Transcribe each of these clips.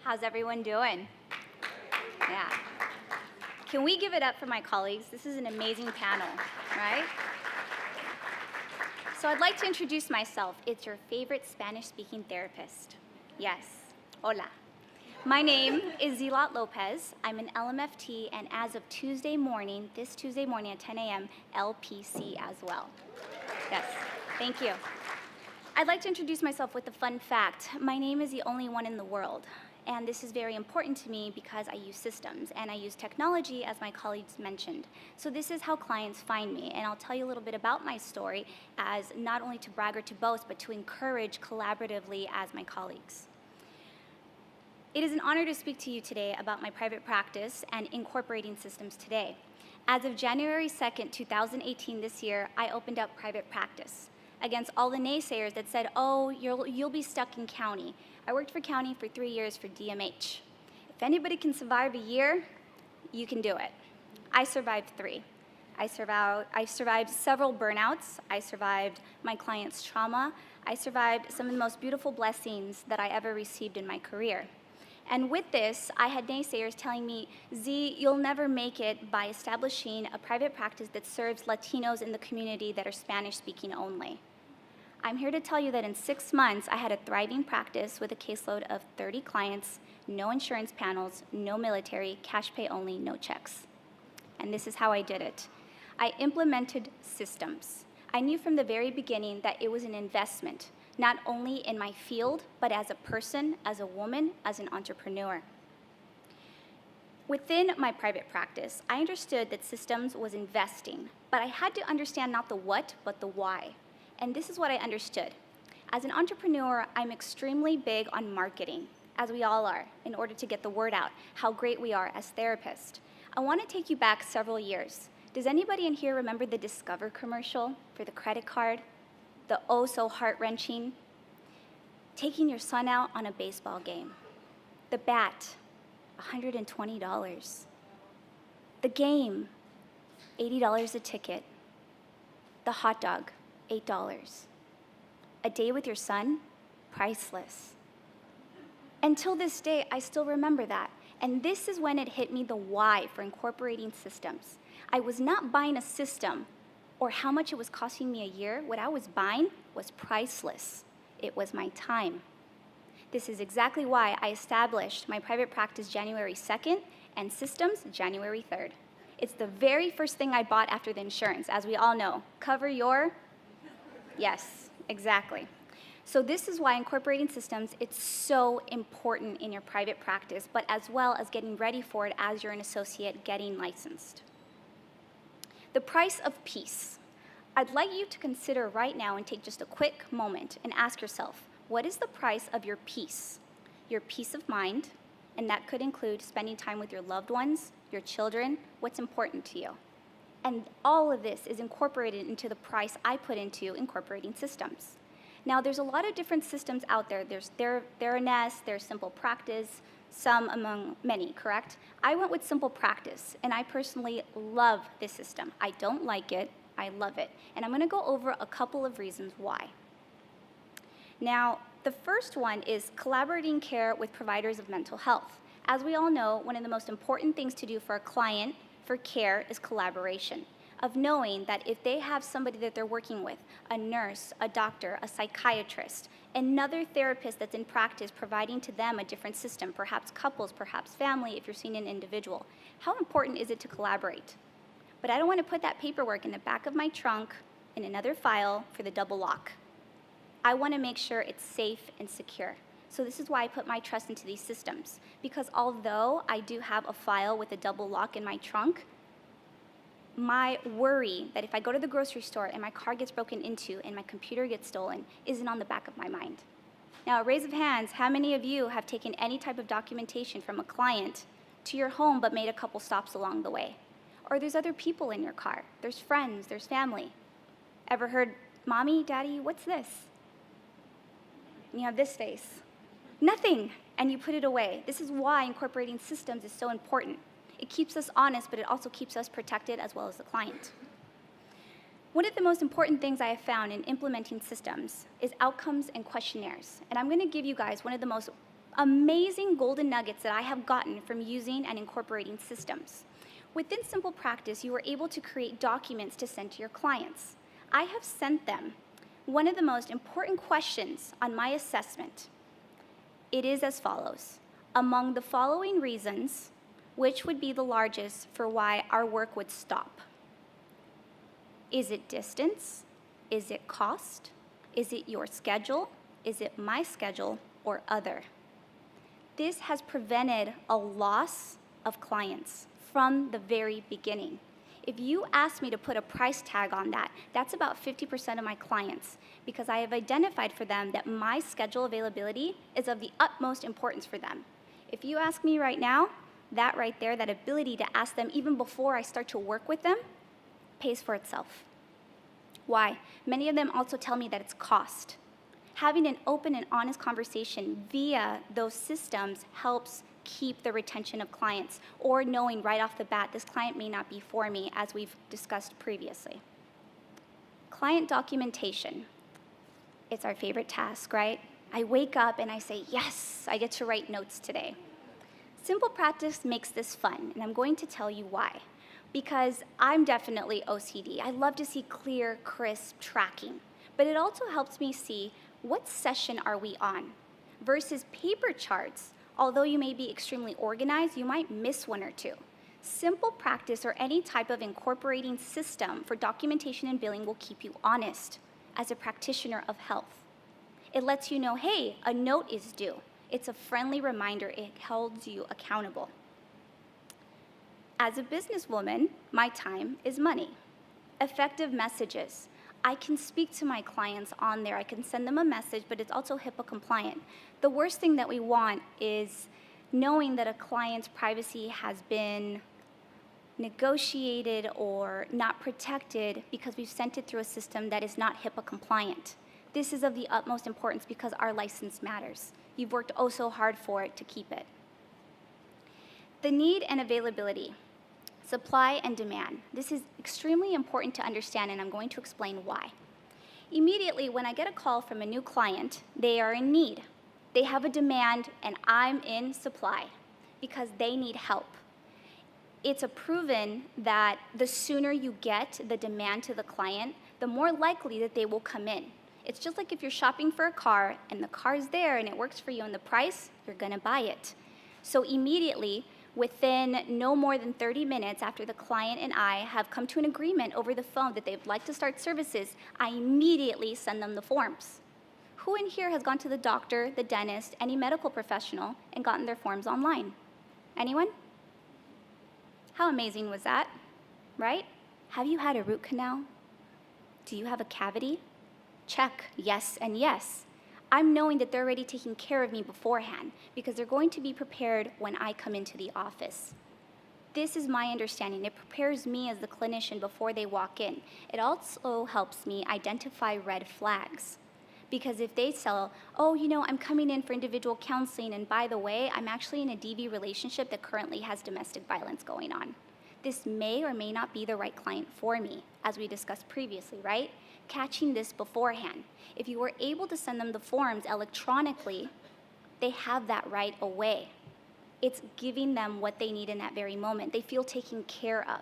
How's everyone doing? Yeah. Can we give it up for my colleagues? This is an amazing panel, right? So I'd like to introduce myself. It's your favorite Spanish-speaking therapist. Yes, hola. My name is Zeahlot Lopez. I'm an LMFT, and as of this Tuesday morning at 10 a.m., LPC as well. Yes, thank you. I'd like to introduce myself with a fun fact. My name is the only one in the world. And this is very important to me because I use systems and I use technology, as my colleagues mentioned. So this is how clients find me, and I'll tell you a little bit about my story as not only to brag or to boast, but to encourage collaboratively as my colleagues. It is an honor to speak to you today about my private practice and incorporating systems today. As of January 2nd, 2018, this year, I opened up private practice against all the naysayers that said, oh, you'll be stuck in county. I worked for county for 3 years for DMH. If anybody can survive a year, you can do it. I survived 3. I survived several burnouts. I survived my client's trauma. I survived some of the most beautiful blessings that I ever received in my career. And with this, I had naysayers telling me, Z, you'll never make it by establishing a private practice that serves Latinos in the community that are Spanish-speaking only. I'm here to tell you that in 6 months, I had a thriving practice with a caseload of 30 clients, no insurance panels, no military, cash pay only, no checks. And this is how I did it. I implemented systems. I knew from the very beginning that it was an investment, not only in my field, but as a person, as a woman, as an entrepreneur. Within my private practice, I understood that systems was investing, but I had to understand not the what, but the why. And this is what I understood. As an entrepreneur, I'm extremely big on marketing, as we all are, in order to get the word out, how great we are as therapists. I want to take you back several years. Does anybody in here remember the Discover commercial for the credit card? The oh so heart-wrenching? Taking your son out on a baseball game. The bat, $120. The game, $80 a ticket. The hot dog, $8. A day with your son, priceless. Until this day, I still remember that. And this is when it hit me the why for incorporating systems. I was not buying a system or how much it was costing me a year. What I was buying was priceless. It was my time. This is exactly why I established my private practice January 2nd and systems January 3rd. It's the very first thing I bought after the insurance, as we all know. Cover your... Yes, exactly. So this is why incorporating systems, it's so important in your private practice, but as well as getting ready for it as you're an associate getting licensed. The price of peace. I'd like you to consider right now and take just a quick moment and ask yourself, what is the price of your peace? Your peace of mind, and that could include spending time with your loved ones, your children, what's important to you. And all of this is incorporated into the price I put into incorporating systems. Now, there's a lot of different systems out there. There's Theranos, there's Simple Practice, some among many, correct? I went with Simple Practice, and I personally love this system. I don't like it, I love it. And I'm gonna go over a couple of reasons why. Now, the first one is collaborating care with providers of mental health. As we all know, one of the most important things to do for a client for care is collaboration, of knowing that if they have somebody that they're working with, a nurse, a doctor, a psychiatrist, another therapist that's in practice providing to them a different system, perhaps couples, perhaps family, if you're seeing an individual, how important is it to collaborate? But I don't want to put that paperwork in the back of my trunk in another file for the double lock. I want to make sure it's safe and secure. So this is why I put my trust into these systems. Because although I do have a file with a double lock in my trunk, my worry that if I go to the grocery store and my car gets broken into and my computer gets stolen isn't on the back of my mind. Now, a raise of hands, how many of you have taken any type of documentation from a client to your home but made a couple stops along the way? Or there's other people in your car. There's friends, there's family. Ever heard, Mommy, Daddy, what's this? And you have this face. Nothing, and you put it away. This is why incorporating systems is so important. It keeps us honest, but it also keeps us protected as well as the client. One of the most important things I have found in implementing systems is outcomes and questionnaires. And I'm going to give you guys one of the most Amazing golden nuggets that I have gotten from using and incorporating systems. Within Simple Practice, you are able to create documents to send to your clients. I have sent them one of the most important questions on my assessment. It is as follows. Among the following reasons, which would be the largest for why our work would stop? Is it distance? Is it cost? Is it your schedule? Is it my schedule or other? This has prevented a loss of clients from the very beginning. If you ask me to put a price tag on that, that's about 50% of my clients because I have identified for them that my schedule availability is of the utmost importance for them. If you ask me right now, that right there, that ability to ask them even before I start to work with them, pays for itself. Why? Many of them also tell me that it's cost. Having an open and honest conversation via those systems helps keep the retention of clients, or knowing right off the bat, this client may not be for me, as we've discussed previously. Client documentation. It's our favorite task, right? I wake up and I say, yes, I get to write notes today. Simple Practice makes this fun, and I'm going to tell you why. Because I'm definitely OCD. I love to see clear, crisp tracking, but it also helps me see what session are we on versus paper charts. Although you may be extremely organized, you might miss one or two. Simple Practice or any type of incorporating system for documentation and billing will keep you honest as a practitioner of health. It lets you know, hey, a note is due. It's a friendly reminder. It holds you accountable. As a businesswoman, my time is money. Effective messages. I can speak to my clients on there. I can send them a message, but it's also HIPAA compliant. The worst thing that we want is knowing that a client's privacy has been negotiated or not protected because we've sent it through a system that is not HIPAA compliant. This is of the utmost importance because our license matters. You've worked oh so hard for it to keep it. The need and availability. Supply and demand. This is extremely important to understand, and I'm going to explain why. Immediately, when I get a call from a new client, they are in need. They have a demand, and I'm in supply because they need help. It's a proven that the sooner you get the demand to the client, the more likely that they will come in. It's just like if you're shopping for a car, and the car's there, and it works for you on the price, you're gonna buy it. So immediately, within no more than 30 minutes after the client and I have come to an agreement over the phone that they'd like to start services, I immediately send them the forms. Who in here has gone to the doctor, the dentist, any medical professional, and gotten their forms online? Anyone? How amazing was that, right? Have you had a root canal? Do you have a cavity? Check, yes and yes. I'm knowing that they're already taking care of me beforehand because they're going to be prepared when I come into the office. This is my understanding. It prepares me as the clinician before they walk in. It also helps me identify red flags because if they tell, oh, you know, I'm coming in for individual counseling, and by the way, I'm actually in a DV relationship that currently has domestic violence going on. This may or may not be the right client for me, as we discussed previously, right? Catching this beforehand. If you were able to send them the forms electronically, they have that right away. It's giving them what they need in that very moment. They feel taken care of.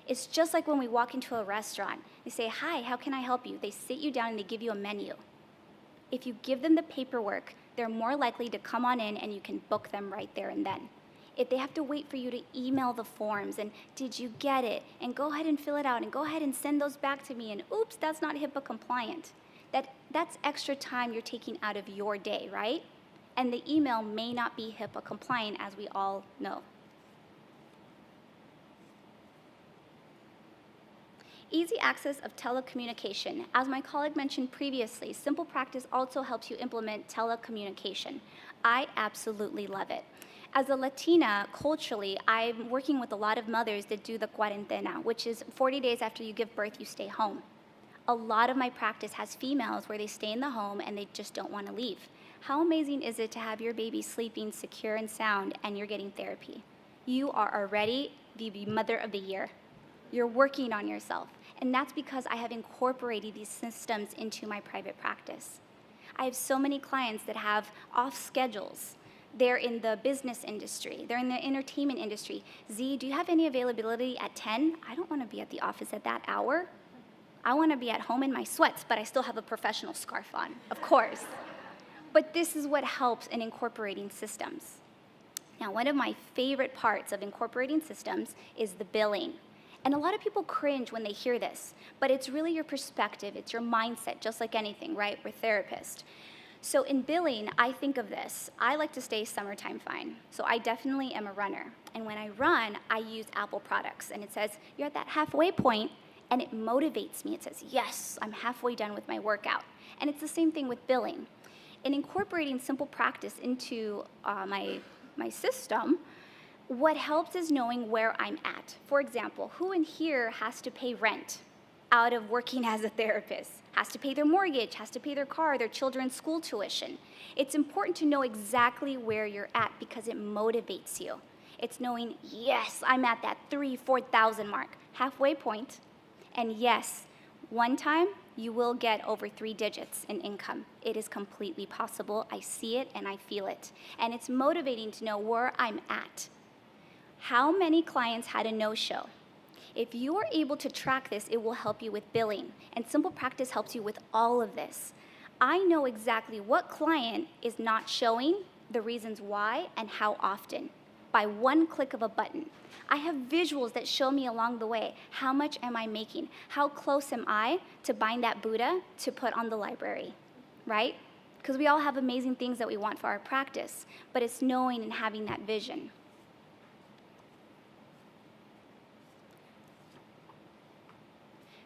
It's just like when we walk into a restaurant. They say, hi, how can I help you? They sit you down and they give you a menu. If you give them the paperwork, they're more likely to come on in and you can book them right there and then. If they have to wait for you to email the forms and did you get it and go ahead and fill it out and go ahead and send those back to me and oops, that's not HIPAA compliant. That's extra time you're taking out of your day, right? And the email may not be HIPAA compliant, as we all know. Easy access of telecommunication. As my colleague mentioned previously, Simple Practice also helps you implement telecommunication. I absolutely love it. As a Latina, culturally, I'm working with a lot of mothers that do the cuarentena, which is 40 days after you give birth, you stay home. A lot of my practice has females where they stay in the home and they just don't want to leave. How amazing is it to have your baby sleeping secure and sound and you're getting therapy? You are already the mother of the year. You're working on yourself. And that's because I have incorporated these systems into my private practice. I have so many clients that have off schedules. They're in the business industry. They're in the entertainment industry. Z, do you have any availability at 10? I don't want to be at the office at that hour. I want to be at home in my sweats, but I still have a professional scarf on, of course. But this is what helps in incorporating systems. Now, one of my favorite parts of incorporating systems is the billing. And a lot of people cringe when they hear this, but it's really your perspective, it's your mindset, just like anything, right? We're therapists. So in billing, I think of this. I like to stay summertime fine. So I definitely am a runner. And when I run, I use Apple products. And it says, you're at that halfway point, and it motivates me. It says, yes, I'm halfway done with my workout. And it's the same thing with billing. In incorporating simple practice into my system, what helps is knowing where I'm at. For example, who in here has to pay rent out of working as a therapist? Has to pay their mortgage, has to pay their car, their children's school tuition. It's important to know exactly where you're at because it motivates you. It's knowing, yes, I'm at that 4,000 mark, halfway point. And yes, one time you will get over 3 digits in income. It is completely possible. I see it and I feel it. And it's motivating to know where I'm at. How many clients had a no-show? If you are able to track this, it will help you with billing. And simple practice helps you with all of this. I know exactly what client is not showing, the reasons why, and how often by one click of a button. I have visuals that show me along the way, how much am I making? How close am I to buying that Buddha to put on the library, right? Because we all have amazing things that we want for our practice, but it's knowing and having that vision.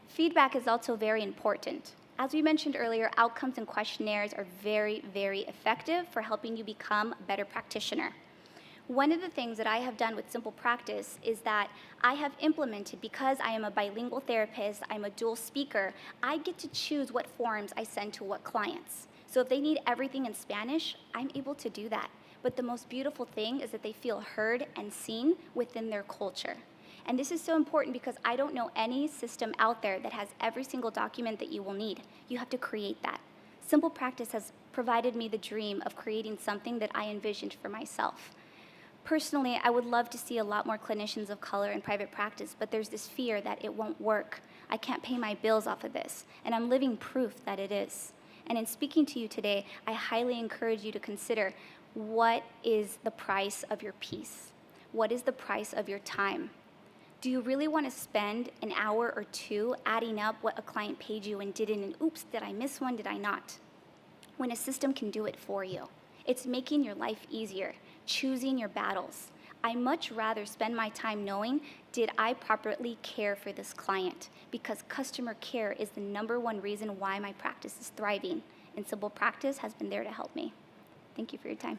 Feedback is also very important. As we mentioned earlier, outcomes and questionnaires are very, very effective for helping you become a better practitioner. One of the things that I have done with simple practice is that I have implemented, because I am a bilingual therapist, I'm a dual speaker, I get to choose what forms I send to what clients. So if they need everything in Spanish, I'm able to do that. But the most beautiful thing is that they feel heard and seen within their culture. And this is so important because I don't know any system out there that has every single document that you will need. You have to create that. Simple practice has provided me the dream of creating something that I envisioned for myself. Personally, I would love to see a lot more clinicians of color in private practice, but there's this fear that it won't work. I can't pay my bills off of this, and I'm living proof that it is. And in speaking to you today, I highly encourage you to consider, what is the price of your peace? What is the price of your time? Do you really want to spend an hour or two adding up what a client paid you and didn't, and oops, did I miss one, did I not? When a system can do it for you. It's making your life easier, choosing your battles. I much rather spend my time knowing, did I properly care for this client? Because customer care is the #1 reason why my practice is thriving, and simple practice has been there to help me. Thank you for your time.